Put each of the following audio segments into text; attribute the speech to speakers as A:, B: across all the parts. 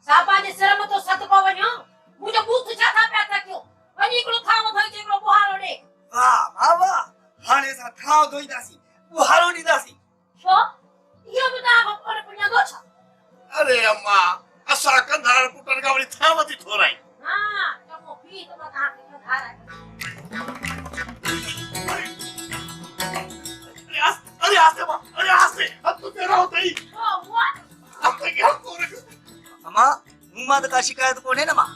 A: सापा जे सिर में तो सत को वणो मुझे बूथ छा था पे था क्यों वनी को थाव थई जेको बुहारो दे
B: वाह वाह हाने सा थाव दोईदासी बुहारो दीदासी
A: छो यो बता पर पुण्य दो छा
C: अरे अम्मा असा कंधार पुटन का वरी थाव थी थोराई
A: हां तो पी तो बता के धार है
C: अरे आस्ते अब तो तेरा होता ही
A: ओ व्हाट
C: अब तक क्या हो रहा
B: अम्मा मुमा का शिकायत कोने ना मां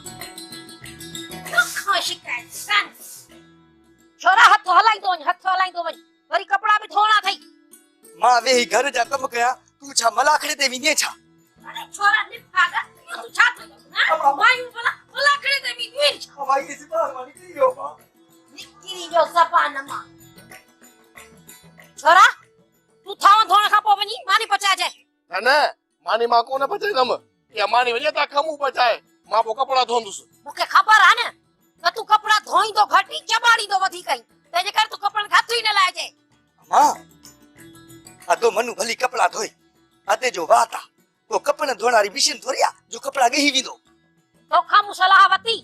A: खा शिकायत सन छोरा हाथ हलाई दो वरी कपड़ा भी धोना थई
B: मां वे घर जा कम कया तू छा मलाखड़े ते विने छा
A: अरे छोरा निफागा तू छा थो मायू मलाखड़े ते भी वीर छा
B: भाई इस बार मानी की हो मां
A: निकरी जो सपान मां छोरा तू थाव धोण खा पो वनी मानी पचा जाए
C: ना मानी मां को न बचाई नम या मानी वजे ता खमू बचाए मां वो कपड़ा धोंदुस
A: मुके खबर है न त तू कपड़ा धोई तो घटी चबाड़ी तो वधी कई तेजे कर तू कपड़ा खातु ही न लाए जे
B: अम्मा अदो मनु भली कपड़ा धोई अते जो वाता तो कपड़ा धोणारी मशीन थोरिया जो कपड़ा गही विदो
A: तो खामु सलाह वती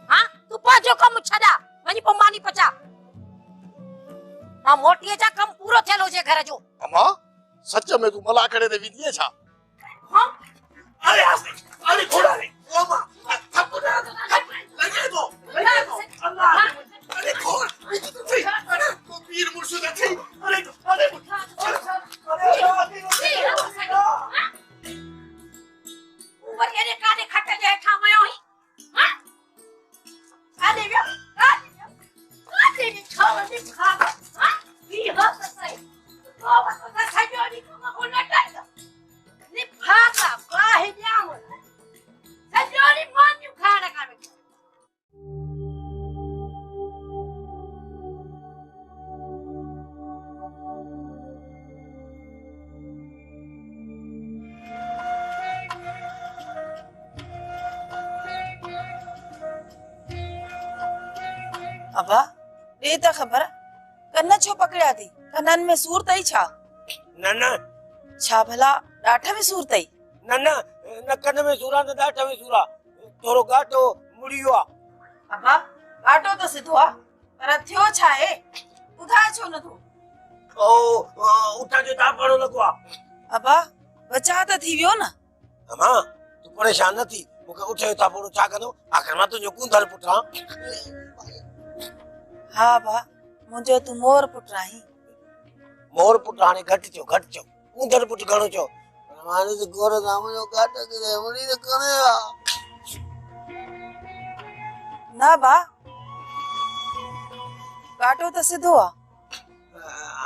A: हां तू पाजो कम छदा वनी पो मानी पचा हां मोटी जा कम पूरो थेलो जे घर जो
C: अम्मा सच में तू मला करे दे विदिए छा
A: हां
C: अरे आस्ते अरे घोड़ा रे ओ मां थप लगे दो अल्लाह अरे घोड़ अरे को पीर मुर्शिद थी अरे
A: ऊपर ये काने खट्टे जे ठामयो ही हां आदे व्यो आदे ने छाव ने खा हां ये हाथ सही तो बस का खाजो नी को न टाइट ने भागा बाहे जाम सजोरी मान्यू खाना का
D: अबा दे त खबर कन्ना छो पकड़या थी कन्नन में सूर तई छा
E: न
D: छा भला डाठा में सूर तई
E: न कन में सूरा न डाठ में सूरा तोरो गाटो मुड़ियो
D: अबा आटो तो सिधो आ पर थियो छा है बुधाए छो न तो
E: ओ उठा जो ता पड़ो लगवा
D: अबा बचा त थी वियो न
E: अमा तू परेशान न थी मुके उठे ता पड़ो छा कनो आखिर में तुझो कुंदर पुठा
D: हां बा मुझे तू मोर पुट रही
E: मोर पुठा ने घट चो कुंदर पुठ घणो चो माने तो गोरो नाम जो गाट के मुड़ी ने करेगा
D: ना बा काटो तो सिधो आ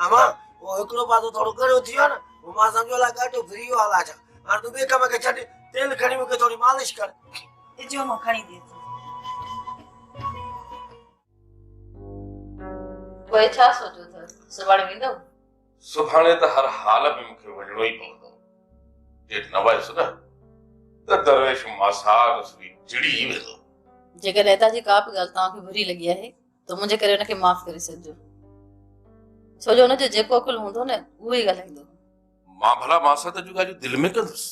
E: अमा वो एकलो बातो थोड़ो करो थियो न वो मा समझोला गाटो फ्री वाला छा हां तू बे कम के छड तेल खणी मुके थोड़ी मालिश कर
D: ए जो म खणी दे
F: कोई छा सोचो था सुभाणे वेंदो
G: सुभाणे त हर हाल में मुखे वणो ही पवंदो जेठ न वयसि न त दरवेश मासार सुई चिड़ी वेंदो
F: जेकर रहता जी का भी गल ता के बुरी लगी है तो मुझे करे उनके माफ करे सजो छोजो न जो जेको अकुल हुंदो न वो ही गलाइंदो
G: मां भला मासा त जुगा जो दिल में कंदुस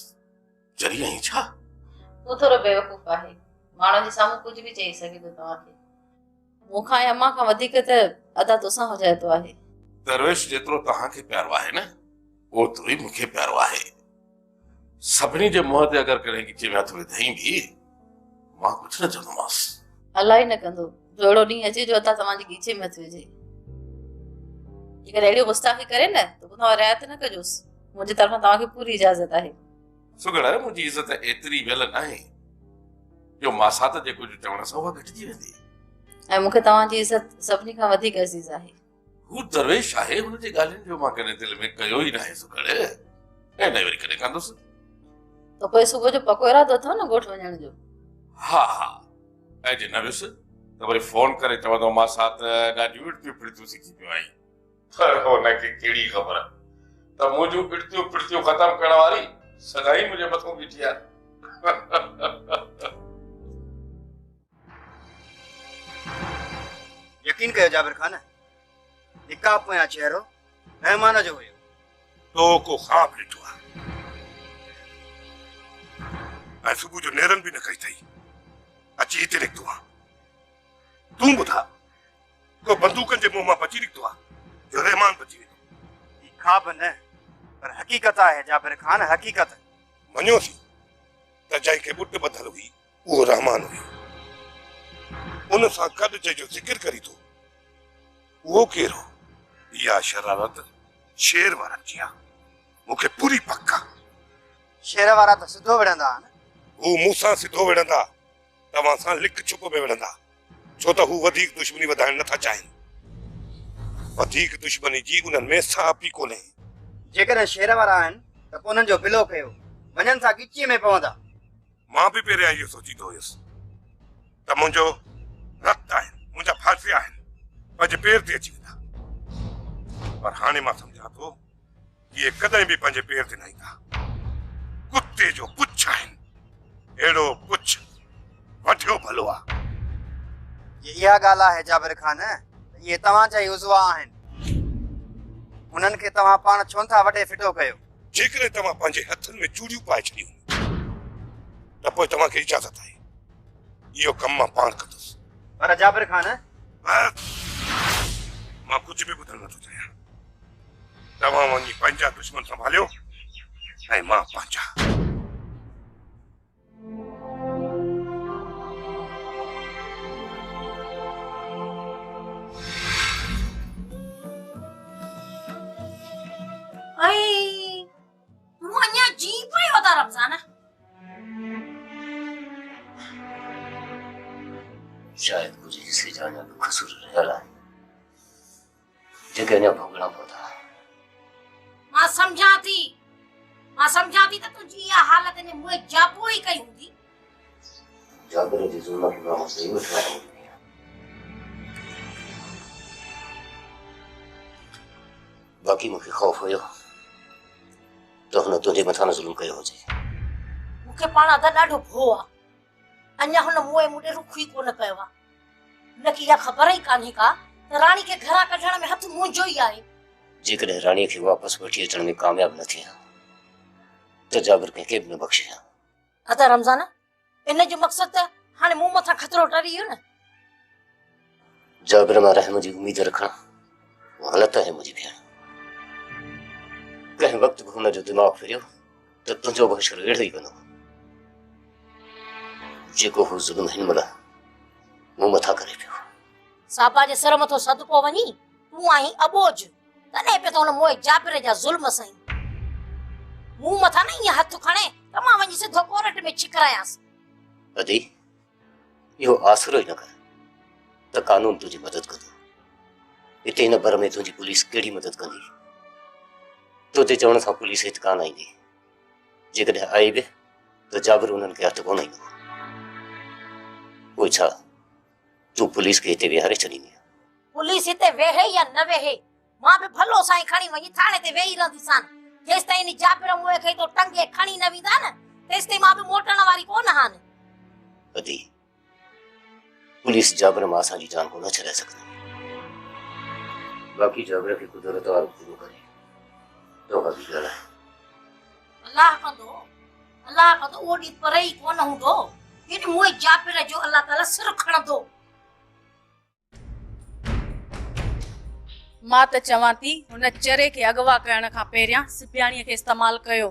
G: जरी ही छा
F: तू थोरो बेवकूफ आहे मानो जी सामू कुछ भी चई सके तो ता के मुखा या मां का वधिक त अदा तोसा हो जाए तो आहे
G: दरवेश जेतरो तहां के प्यारो आहे न ओतरो ही मुखे प्यारो आहे सभनी जे मुंह ते अगर करे की चिम्या थोड़ी धई भी मां कुछ न चंदो मास
F: अलाई न कंदो जोड़ो नी अचे जो अता तमा जी गीचे में थे जे अगर रेडियो गुस्ताखी करे न तो बुना रियायत न कजोस मुझे तरफ तमा के पूरी इजाजत आहे
G: सुगड़ा मुजी इज्जत एतरी वेल नाहे जो मासा त जेको जो चवण सवा घटजी वेंदी
F: ऐं मुखे तमा जी इज्जत सभनी का वधिक अजीज आहे
G: हु दरवेश आहे हुन जे गालिन जो मां कने दिल में कयो ही नाहे सुगड़े ए न वरी करे कंदुस
F: तो कोई सुबह जो पकोड़ा तो था न गोठ वणन जो
G: हा ऐ जे न विस त वरी फोन करे चवंदो मां साथ ॾाढी उड़ती पिड़तियूं सिखी पियो आई पर हुनखे कहिड़ी ख़बर त मुंहिंजूं पिड़तियूं ख़तम करण वारी सदाई मुंहिंजे मथां बीठी आहे
B: यकीन कयो जाबिर खान निकाह पोयां चेहरो मेहमान जो हुयो
G: तो को ख़्वाब ॾिठो आहे
C: ऐं सुबुह जो नेरन बि न कई अथई अची हिते निकितो आहे तूं ॿुधा को बंदूकनि जे मुंहं मां बची निकितो आहे जो रहमान बची वेंदो
H: ई ख़्वाब न पर हक़ीक़त आहे जाबिर खान हक़ीक़त
C: मञोसीं त जंहिंखे ॿुट ॿधल हुई उहो रहमान हुयो उन सां गॾु जंहिंजो ज़िक्र करी थो उहो केरु हो इहा शरारत शेर वारनि जी आहे मूंखे पूरी पक आहे
H: शेर वारा त सिधो विढ़ंदा आहिनि
C: हू मूंसां सिधो विढ़ंदा तव्हां सां लिक छुप में विढ़ंदा छो त हू वधीक दुश्मनी वधाइण नथा चाहिनि वधीक दुश्मनी जी उन्हनि में साप ई कोन्हे
H: जेकॾहिं शेर वारा आहिनि त पोइ उन्हनि जो बिलो कयो वञनि सां गिचीअ में पवंदा
C: मां बि पहिरियां इहो सोचींदो हुयुसि त मुंहिंजो रत आहिनि मुंहिंजा फासे आहिनि पंहिंजे पेर ते अची वेंदा पर हाणे मां सम्झां थो इहे कॾहिं बि पंहिंजे पेर ते न ईंदा कुते जो पुछ आहिनि अहिड़ो पुछ वठियो भलो आहे
H: इहा ॻाल्हि आहे जाबिर खान इहे तव्हांजा ई उज़वा आहिनि उन्हनि खे तव्हां पाण छो था वॾे फिटो कयो
C: जेकॾहिं तव्हां पंहिंजे हथनि में चूड़ियूं पाए छॾियूं त पोइ तव्हांखे इजाज़त आहे इहो कमु मां पाण कंदुसि
H: पर जाबिर खान
C: मां कुझु बि ॿुधणु नथो चाहियां तव्हां वञी पंहिंजा दुश्मन संभालियो ऐं मां पंहिंजा
A: तूं अञा जी पियो था रमज़ान
I: शायद मुझे हिस्से जाने में कसूर रहियल आहे जेके अञा भोगणा पवंदा
A: मां सम्झां थी त तुंहिंजी इहा हालत ने मुंहिंजे जापो ई कई हूंदी
I: जाबिर जी ज़ुल्म खे मां सही वठणु हूंदी आहियां बाक़ी मूंखे ख़ौफ़ हुयो त हुन तुंहिंजे मथां न ज़ुल्म कयो हुजे
A: मूंखे पाण अदा ॾाढो भो आहे अञा हुन मुंहिंजे मुंडे रुख ई कोन कयो आहे हुनखे इहा ख़बर ई कान्हे का त राणी खे घरां कढण में हथ मुंहिंजो ई आहे
I: जेकॾहिं राणीअ खे वापसि वठी अचण में कामयाब न थिया त जाबिर कंहिंखे बि न बख़्शिया
A: अदा रमज़ान इन जो मक़सदु त हाणे मूं मथां खतरो टरी वियो न
I: जाबिर मां रहम जी उम्मीद रखणु ग़लति आहे मुंहिंजी भेण कंहिं वक़्तु बि हुन जो दिमाग़ फिरियो त तुंहिंजो बहिशर अहिड़ो ई कंदो जेको हू ज़ुल्म हिन महिल मूं मथां करे पियो
A: साबा जे सर मथो सदको वञी तूं आहीं अबोज तॾहिं पियो त हुन मोए जाबिर जा ज़ुल्म सही मूं मथां न ईअं हथ खणे त मां वञी सिधो कोर्ट में छिकरायांसि
I: अदी इहो आसरो ई न कर त कानून तुंहिंजी मदद कंदो हिते हिन भर में तुंहिंजी पुलिस कहिड़ी मदद कंदी तोते चवण सां पुलिस हिते कान ईंदी जेकॾहिं आई बि त जाबिर उन्हनि खे हथु कोन ईंदो पोइ छा तूं पुलिस खे हिते विहारे छॾींदी
A: पुलिस हिते वेहे या न वेहे मां बि भलो साईं खणी वञी थाणे ते वेही रहंदीसां जेसिताईं इन जाबिर मुंहुं खे तो टंगे खणी न वेंदा न तेसिताईं मां बि मोटण वारी कोन हान
I: अदी पुलिस जाबिर मां असांजी जान को न छॾाए सघंदी बाक़ी जाबिर खे कुदरत वारो पूरो करे तो हक़ी ॻाल्हि आहे
A: अल्लाह कंदो उहो ॾींहुं परे ई कोन हूंदो इन मुंहिंजे जाबिर जो अल्लाह ताला सिर खणंदो
F: मां त चवां थी हुन चरे खे अगवा करण खां पहिरियां सिपियाणीअ खे इस्तेमालु कयो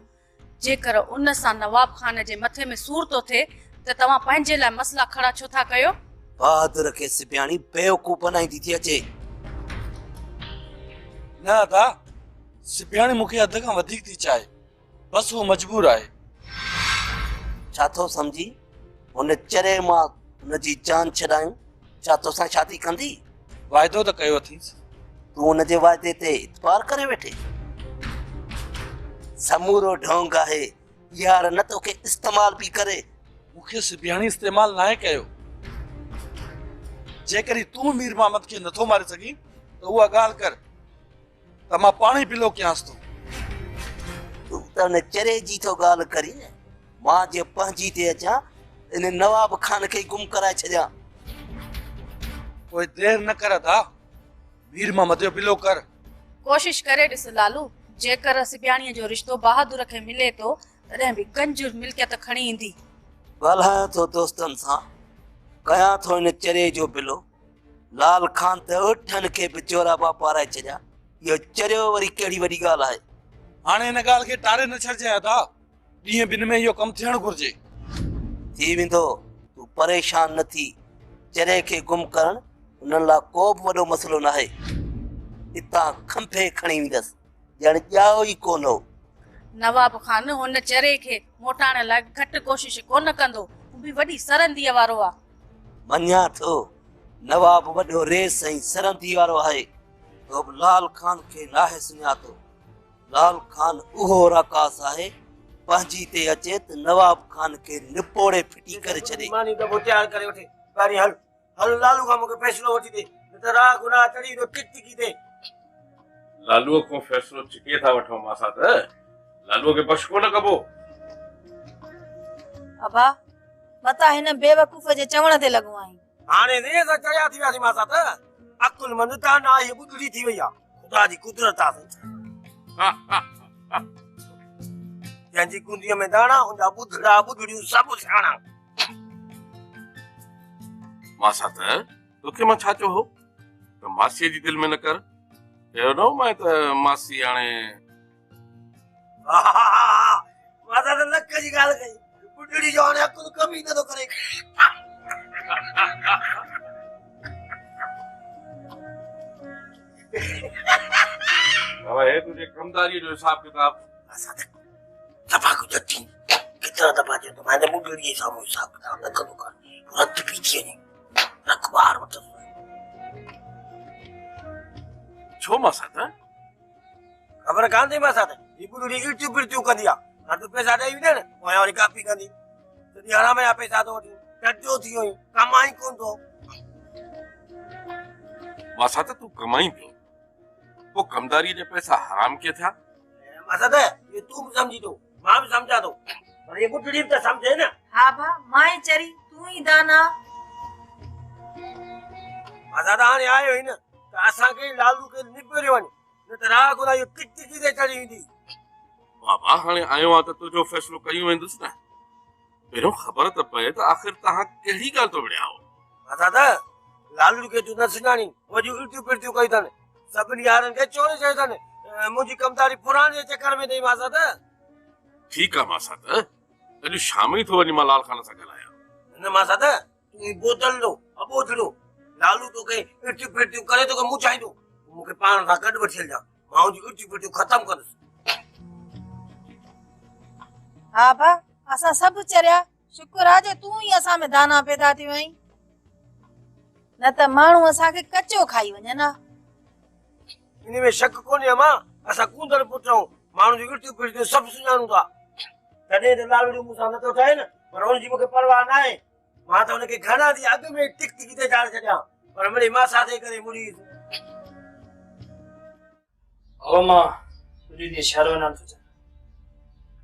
F: जेकर उन सां नवाब खान जे मथे में सूर थो थिए त तव्हां पंहिंजे लाइ मसला खड़ा छो था कयो
B: बहादुर खे सिपियाणी बेवकूफ़ बनाईंदी थी अचे
J: न अदा सिपियाणी मूंखे अध खां वधीक थी चाहे बस वो मजबूर आहे
B: छा थो सम्झी हुन चरे मां हुनजी जान छॾायूं छा तोसां शादी कंदी
J: वाइदो त कयो अथईंसि
B: तूं हुनजे वाइदे ते इतबार करे वेठे समूरो ढोंग आहे यार न तोखे इस्तेमाल बि करे
J: मूंखे सिपियाणी इस्तेमाल नाहे कयो जेकॾहिं तूं मीर मोहम्मद खे नथो मारे सघीं त उहा ॻाल्हि कर त मां पाण ई पिलो कयांसि थो
B: तूं त हुन चरे जी थो ॻाल्हि करी न मां जे पंहिंजी ते अचां इन नवाब खान खे गुम कराए छॾियां
J: पोइ देर न कर था मीर मोहम्मद जो पिलो कर
F: कोशिश करे ॾिस लालू जेकर सिपियाणीअ जो रिश्तो बहादुर खे मिले थो तॾहिं बि गंज मिल्कियत खणी ईंदी
B: ॻाल्हायां थो दोस्तनि सां, कयां थो हिन चरे जो बिलो। लाल खान त उठनि खे बि चोराबा पाराए छॾिया। इहो चरियो वरी कहिड़ी वॾी ॻाल्हि आहे?
J: हाणे हिन ॻाल्हि खे टारे न छॾिजांइ अदा। ॾींहं ॿिनि में इहो कमु थियणु घुरिजे।
B: थी वेंदो, तूं परेशान न थी। चरे खे गुम करणु हुननि लाइ को बि वॾो मसइलो न आहे। हितां खंभे खणी वेंदसि, ॼण ॼाओ ई कोन हो।
F: नवाब खान हुन चरे खे मोटाइण लाइ घटि कोशिश कोन कंदो, हू बि वॾी सरंदीअ वारो आहे।
B: मञा थो, नवाब वॾो रेस ऐं सरंदी वारो आहे। तो बि लाल खान खे नाहे सुञातो। लाल खान उहो राकास आहे, पंहिंजी ते अचे त नवाब खान खे निपोड़े फिटी करे छॾे।
E: मानी दॿो तयार करे वठे। गाड़ी हल हल, लालू खां मूंखे फ़ैसिलो वठी ॾे, न त राह गुनाह चढ़ी वेंदो टिक टिकी ते।
G: लालूअ खां फ़ैसिलो चिके था वठो मासा त लालूअ खे बश कोन कबो।
D: अबा मता हिन बेवकूफ़ जे चवण ते लॻो आहीं।
E: हाणे ने त चढ़िया थी वियासीं मासा त अकुल मंद ता ना ये बुद्धड़ी थी वई आहे। खुदा जी कुदरत आहे। जंहिंजी कुंडीअ में दाणा उनजा बुद्धड़ा बुद्धड़ियूं सभु सियाणा।
G: मासा त तोखे मां छा चयो हो त मासीअ जी दिलि में न कर। चयो न मां त मासी हाणे
E: मासा त लक जी ॻाल्हि कई। बुद्धड़ी जो हाणे अकुल कम ई नथो करे।
G: बाबा हे तुझे कमदारी जो हिसाब किताब।
E: मासा त दफ़ा गुजरती केतिरा दफ़ा चयो त मां बुद्धड़ी जे साम्हूं हिसाब किताब न कंदो कर। रत पी थी वञे रखबार वठ।
G: छो मासा त
E: खबर कान थी मासा त ही बुद्धड़ी इल्टियूं पिल्टियूं कंदी आहे। हाणे तूं पैसा ॾेई वञे न पोयां वरी कापी कंदी। तॾहिं हराम जा पैसा थो वठी। टटो थी वई, कमाई कोन थो।
G: मासा त तूं कमाई पियो, पोइ कमदारी जे पैसा हराम के थिया?
E: मासा त ये तूं बि सम्झी थो, मां बि सम्झा थो, पर ये बुद्धड़ी बि त सम्झे न।
D: हा भा, मां ई चरी तूं ई दाना।
E: मासा त हाणे आयो ई न त असांखे लालू खे निबेड़े वञ, न त राह गुनाह इहो टिक टिकी ते चढ़ी वेंदी।
G: बाबा हाणे आयो आहे त तुंहिंजो फ़ैसिलो कयूं वेंदुसि न। पहिरियों ख़बर त पए त आख़िर तव्हां कहिड़ी ॻाल्हि तो विड़िया हो।
E: मासा त लालू खे तूं न सुञाणी, वॾियूं उल्टियूं पिल्टियूं कयूं अथनि। सभिनी यारनि खे चोरे चयो अथनि। मुंहिंजी कमदारी पुराणे जे चकर में अथई मासा त।
G: ठीकु आहे मासा त अॼु शाम ई थो वञी मां लाल खान सां ॻाल्हायां।
E: न मासा त तूं बोतल लो अबोधड़ो लालू तोखे उल्टियूं पिल्टियूं करे तोखे मुचाईंदो। मूंखे पाण सां गॾु वठी हलजां, मां हुनजी उल्टियूं पिल्टियूं ख़तमु कंदुसि।
D: हा भा, असां सभु चरिया। शुक्र आहे जे तूं ई असां में दाना पैदा थी वई, न त माण्हू असांखे कचो खाई वञनि हा।
E: इन में शक कोन्हे अमां, असां कूंदड़ पुट आहियूं। माण्हू जी उल्टियूं पिल्टियूं सभु सुञाणूं था। तॾहिं त लालू मूंसां नथो ठहे न, पर हुनजी मूंखे परवाह न आहे। मां त हुनखे घणा ॾींहं अॻु में टिक टिकी ते चाढ़े छॾियां, पर मिड़ई मां साथे करे मुड़ी।
K: अब मां तुंहिंजी ॾींहुं शहर वञणु थो चाहियां।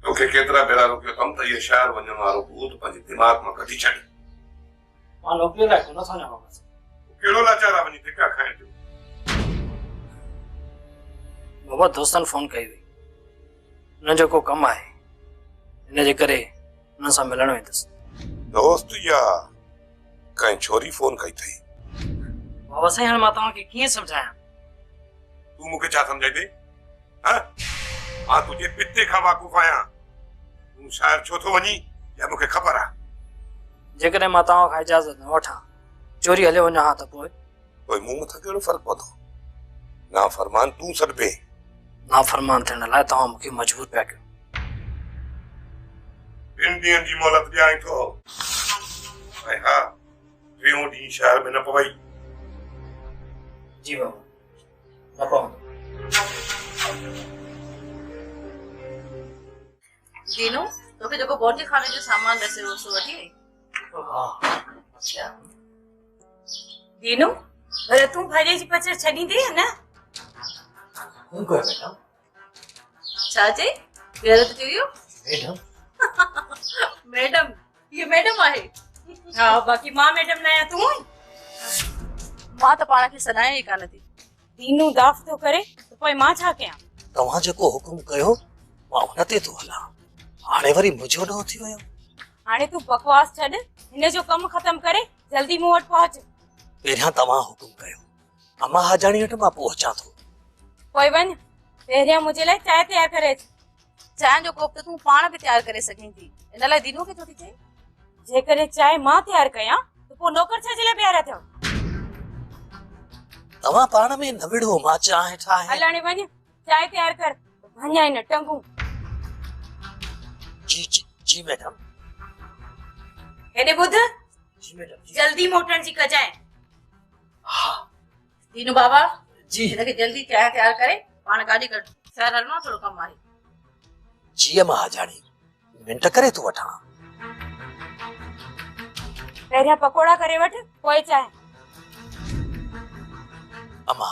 C: तोखे केतिरा भेरा रोकियो अथमि त इहे शहर वञण वारो भूत पंहिंजे दिमाग़ मां कढी छॾ।
K: मां नौकिरीअ लाइ कोन थो वञां बाबा।
C: कहिड़ो लाचार आहे वञी धिका खाइण जो?
K: बाबा दोस्तनि फोन कई हुई, हुन जो को कमु आहे, हिन जे करे हुन सां मिलणु वेंदुसि।
C: दोस्त या कंहिं छोरी फोन कई अथई?
K: बाबा साईं हाणे मां तव्हांखे कीअं सम्झायां?
C: तूं मूंखे छा सम्झाई थी? मां तुंहिंजे पिते खां वाक़ुफ़ आहियां। तूं शायर छो थो वञी या मूंखे ख़बर आहे?
K: जेकॾहिं मां तव्हां खां इजाज़त न वठां, चोरी हले वञा हा त पोइ
C: मूं मथां कहिड़ो फ़र्क़ु पवंदो? नाफ़रमान तूं सॾिबे।
K: नाफ़रमान थियण लाइ तव्हां मूंखे मजबूर पिया कयो।
C: 2 ॾींहंनि जी मोहलत ॾियां थो। ऐं हा, 3 ॾींहुं शहर में न पवई।
K: जी बाबा, न पवंदो।
F: दीनू, तोखे जेको बोटी खाने जो सामान ॾसे हो सो वठी आई?
K: अच्छा
A: दीनू, भले तूं भाॼी जी पचर छॾींदी न?
K: हूं कोई मैडम।
F: छा चई? गलत कयो?
K: मैडम
F: मैडम, ये मैडम आहे।
A: हा, बाक़ी मां मैडम न आहियां, तूं?
F: मां त पाण खे सॾायां ई कान थी।
A: दीनू दाफ़ थो करे त पोइ मां छा कयां?
E: तव्हां जेको हुकुम कयो मां हुन ते थो हलां। हाणे वरी मुंहिंजो ॾोह थी वियो।
F: हाणे तू बकवास छॾ, हिन जो कमु ख़तम करे जल्दी मूं वटि पहुच।
B: पहिरियां तव्हां हुकुम कयो, अम्मा हाजाणी वटि मां पहुचां थो।
F: पोइ वञ, पहिरियां मुंहिंजे लाइ चांहि तयारु करे अच।
D: चांहि जो कोप त तूं पाण बि तयारु करे सघीं थी, इन लाइ दीनू खे छो थी चई?
F: जेकॾहिं चांहि मां तयारु कयां त पोइ नौकर छा जे लाइ प्यारा थिया?
B: तव्हां पाण में न विढ़ो, मां चांहि ठाहे।
F: हल हाणे वञ, चांहि तयारु कर, वञा न टंगू।
B: जी जी जी मैडम।
F: हेॾे ॿुध,
B: जी मैडम जी।
F: जल्दी मोटण जी कजांइ।
B: हा
F: दीनू बाबा
B: जी।
F: हिनखे जल्दी चांहि तयारु करे पाण गाॾी कढ, शहर हलणो आहे, थोरो कमु आहे।
B: जी अम्मा हाजाणी, मिंट करे थो वठां।
F: पहिरियां पकोड़ा करे वठ, पोइ चांहि।
B: अम्मा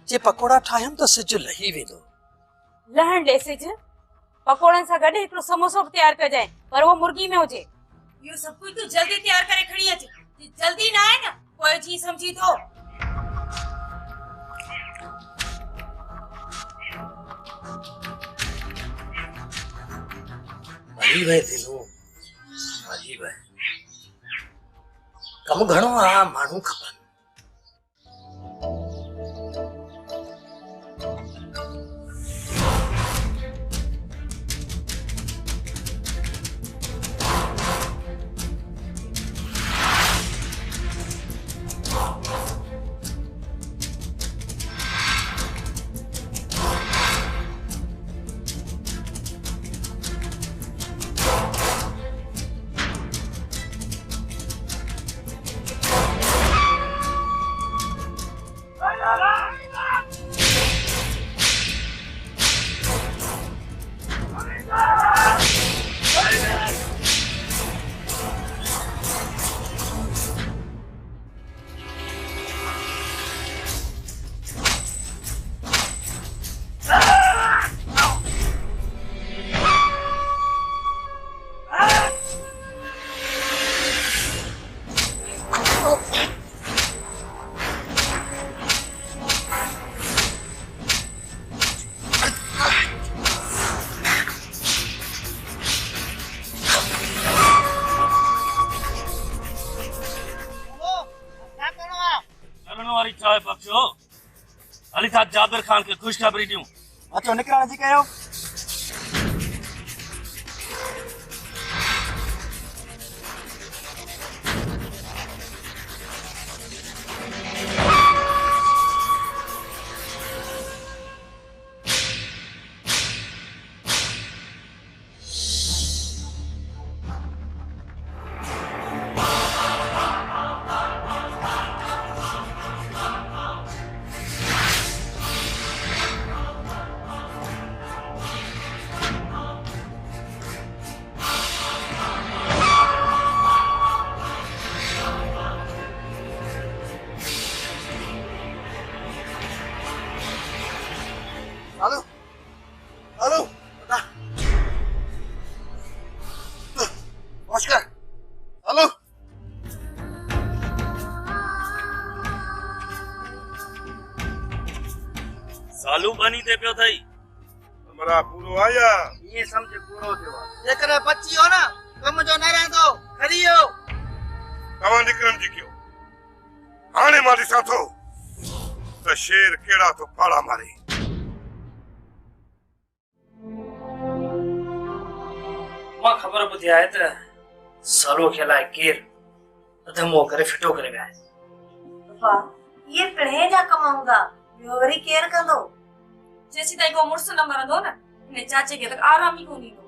B: जे पकोड़ा ठाहियमि त सिज लही वेंदो।
F: लहण ॾे सिज, पकोड़नि सां गॾु हिकिड़ो समोसो बि तयारु कजांइ, पर उहो मुर्गी में हुजे। इहो सभु कुझु तूं जल्दी तयारु करे खणी अच। जल्दी न आहे न, पोइ जी समझी थो।
B: हली वए दिनू, हली वए। कमु घणो आहे, माण्हू खपनि।
K: अली था जाबिर खान के खुशखबरी ॾियूं।
H: अचो निकिरण जी कयो।
K: सालू बनी ते पियो थई
C: हमरा पूरो आया
H: ये समझ पूरो थियो जेकर बची हो ना कम जो न रहंदो खरियो
C: तव्हां निकरण जी कयो। हाणे मां ॾिसां थो त शेर कहिड़ा तो पाड़ा मारे।
K: मां खबर ॿुधी आहे त सालो खे लाइ केर अधमो करे फिटो करे विया आहिनि।
D: पापा ये पिणे जा कम हूंदा, ॿियो वरी केर कंदो?
F: जेसी ताईं को मुड़ुस न मरंदो न, हिन चाचे खे त आराम ई कोन ईंदो।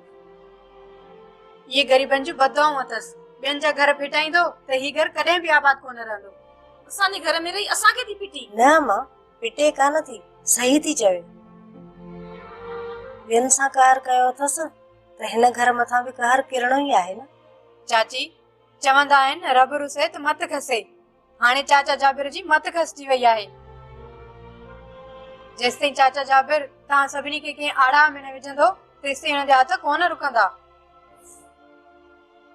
D: ये गरीबन जो बदवाऊं अथस, ॿियनि जा घर फिटाईंदो त ही घर कॾहिं बि आबाद कोन रहंदो।
F: असांजे घर में रही असांखे थी पिटी।
D: न मां पिटे कान थी, सही थी चवे। ॿियनि सां कहर कयो अथसि त हिन घर मथां बि कहर किरणो ई आहे न। चाची चवंदा आहिनि रब रुसे त मत खसे। हाणे चाचा जाबिर जी मत खसजी वई आहे। जेसिताईं चाचा जाबिर तव्हां सभिनी खे कंहिं आड़ा में न विझंदो तेसिताईं हुन जा हथ कोन रुकंदा।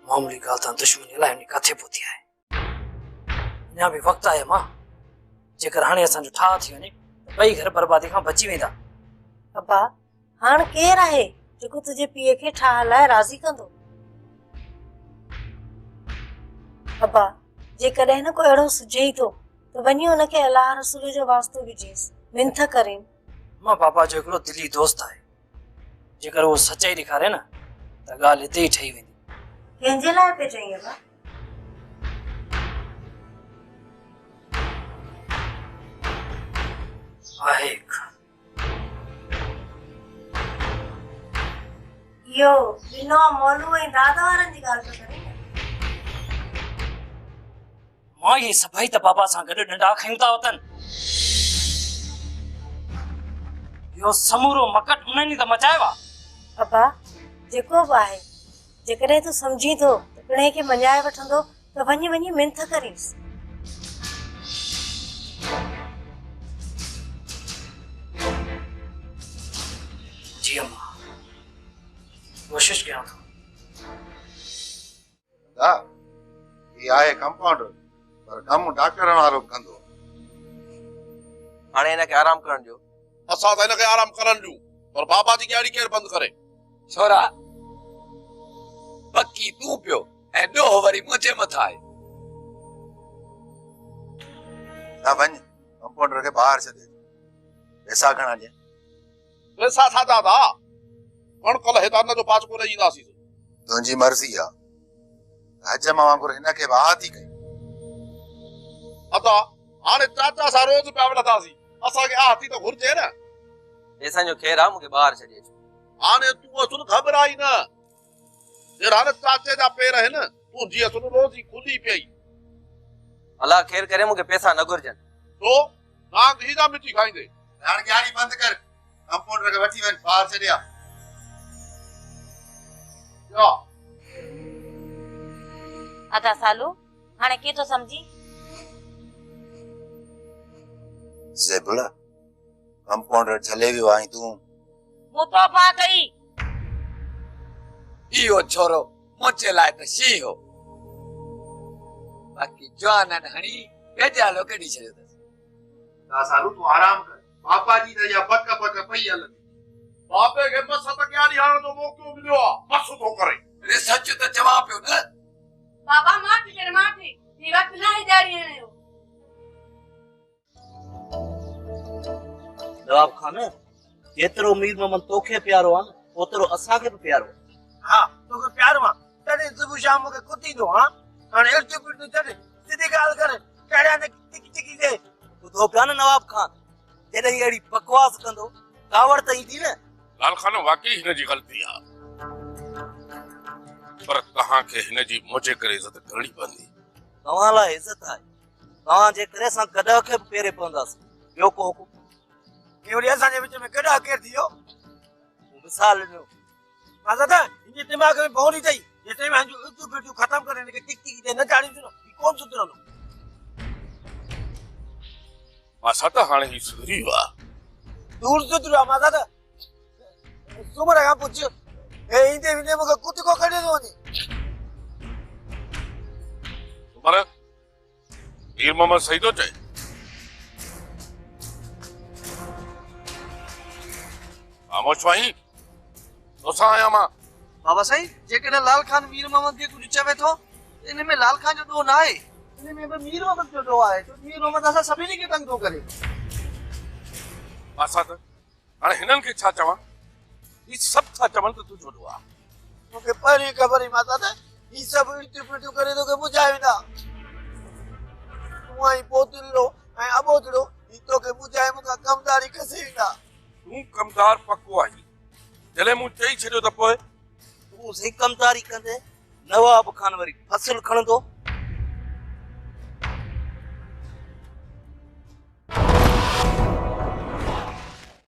K: मामूली ॻाल्हि तां दुश्मनी अलाए वञी किथे पहुती आहे। अञा बि वक़्तु आहे मां, जेकर हाणे असांजो ठाह थी वञे त ॿई घर बर्बादी खां बची वेंदा।
D: पप्पा, हाणे केरु आहे जेको तुंहिंजे पीउ खे ठाह लाइ राज़ी कंदो? अब्बा जेकॾहिं न कोई अहिड़ो सुझे ई थो त वञी हुनखे अलाह रसूल जो वास्तो ॾिजेसि, मिंथ करेनि।
K: मां पापा जो हिकिड़ो दिली दोस्त आहे, जेकर उहो सचाई ॾेखारे न त ॻाल्हि हिते ई ठही वेंदी।
D: कंहिंजे लाइ पिए चई अब्बा?
K: आहे
D: इहो बिनो मौलू ऐं दादा वारनि जी ॻाल्हि पियो करे न।
K: मां इहे सभई त पापा सां गॾु नंढा खयूं था वतन। इहो समूरो मकट उन्हनि त मचायो आहे।
D: अब्बा जेको बि आहे, जेकॾहिं तूं सम्झी थो त पिणे खे मञाए वठंदो त वञी वञी मिंथ करीसि।
K: जी अम्मा, कोशिश कयां थो।
L: दा ये आए कंपाउंडर पर कम डॉक्टर वारो कंदो।
E: हाणे हिनखे आराम करण जो।
J: असां त हिनखे आराम करण ॾियूं, पर बाबा जी गाड़ी केरु बंदि करे?
M: छोरा पक्की तूं पियो ऐं ॾोह वरी मुंहिंजे मथां आहे।
L: दा वञ कंपाउंडर के बाहर छॾे। पैसा घणा ॾे?
J: पैसा छा दादा? कल हितान जो पास कोन ईंदासीं।
L: तुंहिंजी मर्ज़ी आहे। हजम वांगुरु हिनखे वाह थी कई।
J: अदा हाणे चाचा सां रोज़ पिया वठंदासीं, असांखे आती त घुर्जे न।
E: पैसनि जो ख़ैर आहे, मूंखे ॿाहिरि छॾे अचो।
J: हाणे तूं असुल घबराई न। जहिड़ा हाणे चाचे जा पेर आहिनि, तूं जी असुल रोज़ ई खुली पई।
E: अलाह ख़ैर करे, मूंखे पैसा न घुर्जनि।
J: तो नांग ही जा मिठी खाईंदे।
L: हाणे गाड़ी बंदि कर, कंपाउंडर खे वठी वञ, ॿाहिरि छॾिया।
A: अदा सालू हाणे के तो समझी?
L: ज़ेबुला कंपाउंडर झले वियो आई तूं।
A: मूं तो पा कई।
M: इहो छोरो मुंहिंजे लाइ त शी हो, बाक़ी जवाननि हणी बेजालो कढी छॾियो अथसि।
L: दा सालू तूं आराम कर, पापा जी त या पक पक पई हलंदी।
J: बाबे खे मस त ॻाड़ी हाणण जो मौक़ो मिलियो आहे, मस थो करे।
M: अरे सच त चवां पियो न।
F: बाबा माफ़ी कर माफ़ी, ये वक्त ना ही जारी है यो।
B: नवाब खान जेतिरो मीर मोहम्मद तोखे प्यारो आहे न, ओतिरो असांखे बि प्यारो आहे।
E: हाँ तोखे प्यारो आहे, तॾहिं सुबुह शाम मूंखे कुतींदो। हाँ हाणे इर्द गिर्द छॾ, सिधी ॻाल्हि कर, कहिड़ा न टिकी टिकी दे।
B: ॿुधो पिया न नवाब खान, जॾहिं अहिड़ी बकवास कंदो कावड़ त ईंदी न।
G: लाल खान वाकई हिन जी ग़लती आहे, पर तव्हांखे हिन जी मुंहिंजे करे इज़त करणी पवंदी।
B: तव्हां लाइ इज़त आहे, तव्हां जे करे असां कॾहिं खे बि पेरे पवंदासीं। ॿियो को हुकुम?
E: वरी असांजे विच में कॾहिं केरु थी वियो?
B: मिसाल ॾिनो।
E: मां दादा हिनजे दिमाग़ में भौरी अथई, जेसिताईं मां इर्द गिर्द ख़तमु करे हिनखे टिक टिकी दे न ॼाणींदो न, ही कोन सुधरंदो।
G: असां त हाणे ही सुधरी वियो आहे।
E: दूर सुधरियो आहे मां दादा। सुम्हण खां पुछ, हे ईंदे वेंदे मूंखे कुत को कढे थो वञे।
G: पर मीर मोहम्मद सही थो चए। खामोश वहीं तोसां आहियां मां।
J: बाबा साईं, जेकॾहिं लाल खान मीर मोहम्मद खे कुझु चवे थो, इन में लाल खान जो ॾोह न आहे, इन में बि मीर मोहम्मद जो ॾोह आहे। मीर मोहम्मद असां सभिनी खे तंग थो करे।
G: असां त हाणे हिननि खे छा चवां? ही सभु था चवनि त तुंहिंजो ॾोह आहे।
E: मूंखे पहिरीं ख़बर हुई मां दादा, ही सभु इल्टियूं पिल्टियूं करे तोखे ॿुधाए वेंदा। तूं आई पोतलो ऐं अबोतड़ो, ही तोखे ॿुधाए मूंखां कमदारी खसे वेंदा।
G: तूं कमदार पको आहीं, जॾहिं मूं चई छॾियो त पोइ
B: तूं सही कमदारी कंदे नवाब खान वरी फसल खणंदो